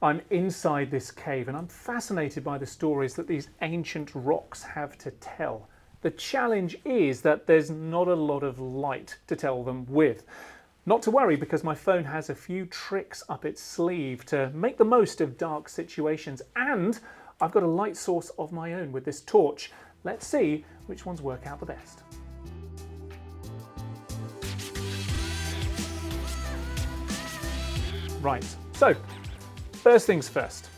I'm inside this cave and I'm fascinated by the stories that these ancient rocks have to tell. The challenge is that there's not a lot of light to tell them with. Not to worry, because my phone has a few tricks up its sleeve to make the most of dark situations, and I've got a light source of my own with this torch. Let's see which ones work out the best. Right, so first things first,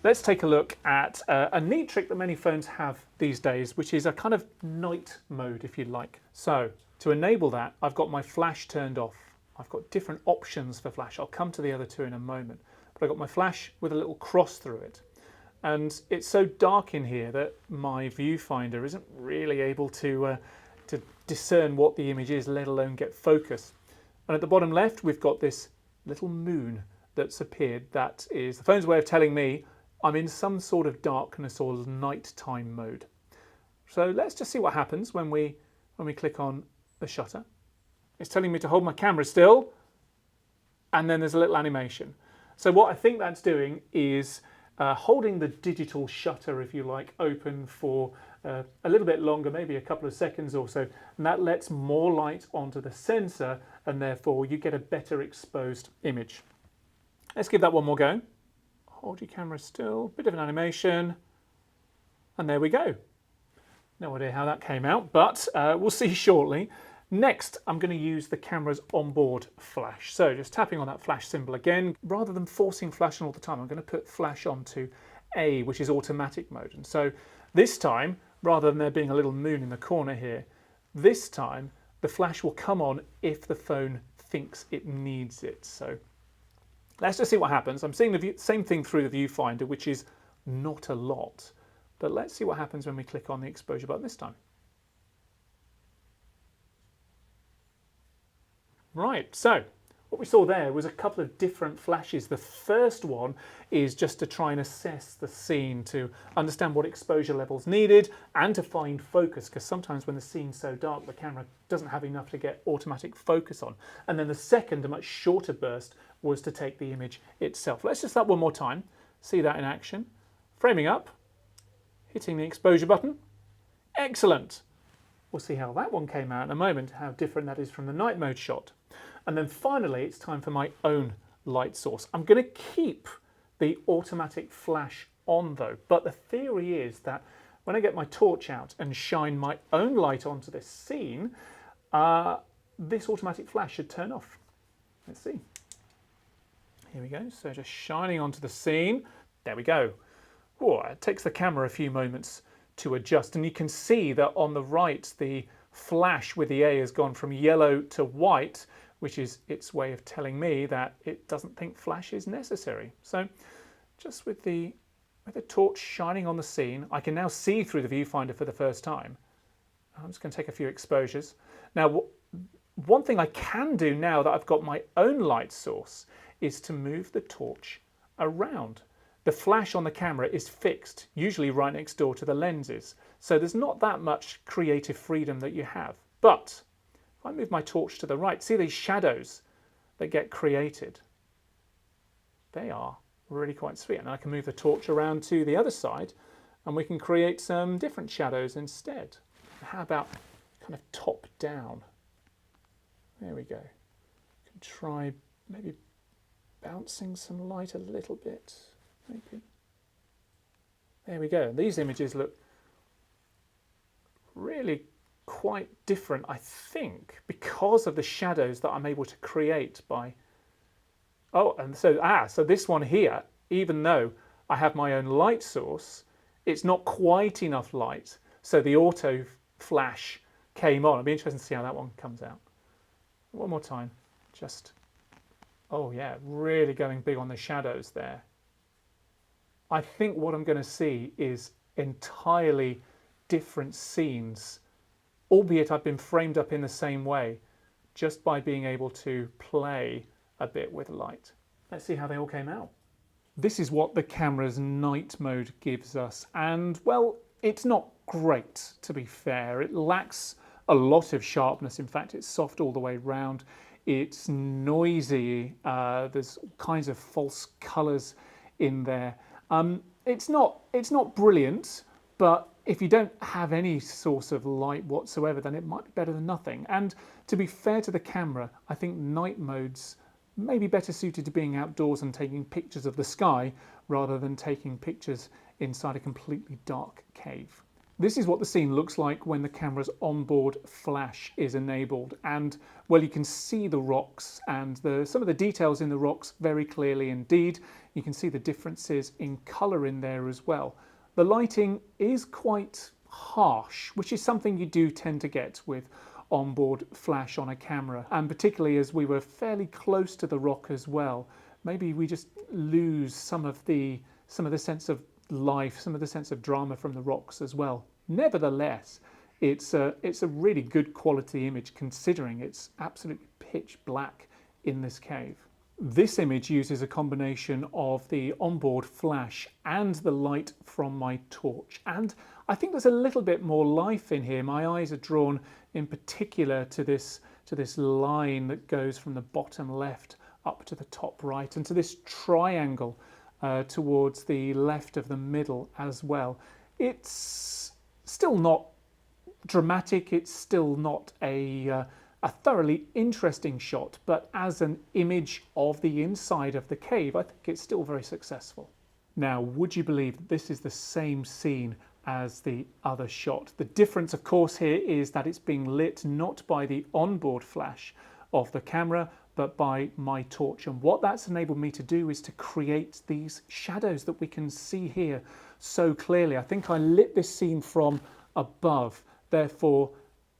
let's take a look at a neat trick that many phones have these days, which is a kind of night mode, if you like. So to enable that, I've got my flash turned off. I've got different options for flash. I'll come to the other two in a moment, but I've got my flash with a little cross through it. And it's so dark in here that my viewfinder isn't really able to discern what the image is, let alone get focus. And at the bottom left, we've got this little moon that's appeared. That is the phone's way of telling me I'm in some sort of darkness or nighttime mode. So let's just see what happens when we click on the shutter. It's telling me to hold my camera still, and then there's a little animation. So what I think that's doing is holding the digital shutter, if you like, open for a little bit longer, maybe a couple of seconds or so, and that lets more light onto the sensor, and therefore you get a better exposed image. Let's give that one more go. Hold your camera still, bit of an animation, and there we go. No idea how that came out, but we'll see shortly. Next, I'm going to use the camera's onboard flash. So just tapping on that flash symbol again, rather than forcing flash on all the time, I'm going to put flash onto A, which is automatic mode. And so this time, rather than there being a little moon in the corner here, this time the flash will come on if the phone thinks it needs it. So let's just see what happens. I'm seeing the same thing through the viewfinder, which is not a lot, but let's see what happens when we click on the exposure button this time. Right, so what we saw there was a couple of different flashes. The first one is just to try and assess the scene, to understand what exposure levels needed and to find focus, because sometimes when the scene's so dark, the camera doesn't have enough to get automatic focus on. And then the second, a much shorter burst, was to take the image itself. Let's just that one more time, see that in action. Framing up, hitting the exposure button. Excellent. We'll see how that one came out in a moment, how different that is from the night mode shot. And then finally, it's time for my own light source. I'm going to keep the automatic flash on though, but the theory is that when I get my torch out and shine my own light onto this scene, this automatic flash should turn off. Let's see. Here we go, so just shining onto the scene. There we go. Oh, it takes the camera a few moments to adjust, and you can see that on the right the flash with the A has gone from yellow to white, which is its way of telling me that it doesn't think flash is necessary. So just with the torch shining on the scene, I can now see through the viewfinder for the first time. I'm just going to take a few exposures. Now, one thing I can do now that I've got my own light source is to move the torch around. The flash on the camera is fixed, usually right next door to the lenses, so there's not that much creative freedom that you have. But if I move my torch to the right, see these shadows that get created? They are really quite sweet. And I can move the torch around to the other side and we can create some different shadows instead. How about kind of top down? There we go. You can try maybe bouncing some light a little bit. Maybe. There we go. These images look really quite different, I think, because of the shadows that I'm able to create by... Oh, and so this one here, even though I have my own light source, it's not quite enough light, so the auto flash came on. It'll be interesting to see how that one comes out. One more time, just... Oh yeah, really going big on the shadows there. I think what I'm going to see is entirely different scenes, albeit I've been framed up in the same way, just by being able to play a bit with light. Let's see how they all came out. This is what the camera's night mode gives us, and well, it's not great, to be fair. It lacks a lot of sharpness. In fact, it's soft all the way round. It's noisy. There's all kinds of false colours in there. It's not brilliant, but if you don't have any source of light whatsoever, then it might be better than nothing. And to be fair to the camera, I think night modes may be better suited to being outdoors and taking pictures of the sky rather than taking pictures inside a completely dark cave. This is what the scene looks like when the camera's onboard flash is enabled, and well, you can see the rocks and some of the details in the rocks very clearly indeed. You can see the differences in colour in there as well. The lighting is quite harsh, which is something you do tend to get with onboard flash on a camera, and particularly as we were fairly close to the rock as well, maybe we just lose some of the sense of life, some of the sense of drama from the rocks as well. Nevertheless, it's a really good quality image considering it's absolutely pitch black in this cave. This image uses a combination of the onboard flash and the light from my torch, and I think there's a little bit more life in here. My eyes are drawn in particular to this line that goes from the bottom left up to the top right, and to this triangle towards the left of the middle as well. It's still not dramatic, it's still not a thoroughly interesting shot, but as an image of the inside of the cave, I think it's still very successful. Now, would you believe that this is the same scene as the other shot? The difference, of course, here is that it's being lit not by the onboard flash of the camera, but by my torch. And what that's enabled me to do is to create these shadows that we can see here so clearly. I think I lit this scene from above, therefore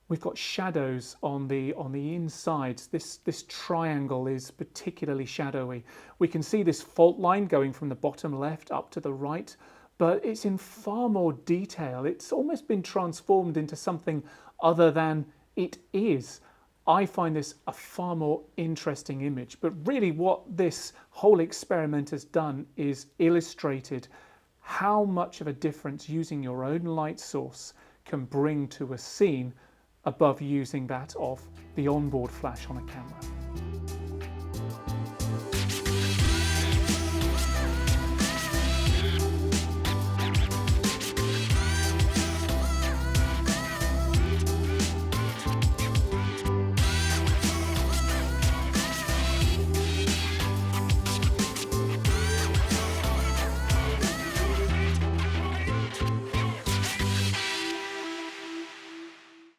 we've got shadows on the insides. This triangle is particularly shadowy. We can see this fault line going from the bottom left up to the right, but it's in far more detail. It's almost been transformed into something other than it is. I find this a far more interesting image, but really what this whole experiment has done is illustrated how much of a difference using your own light source can bring to a scene above using that of the onboard flash on a camera.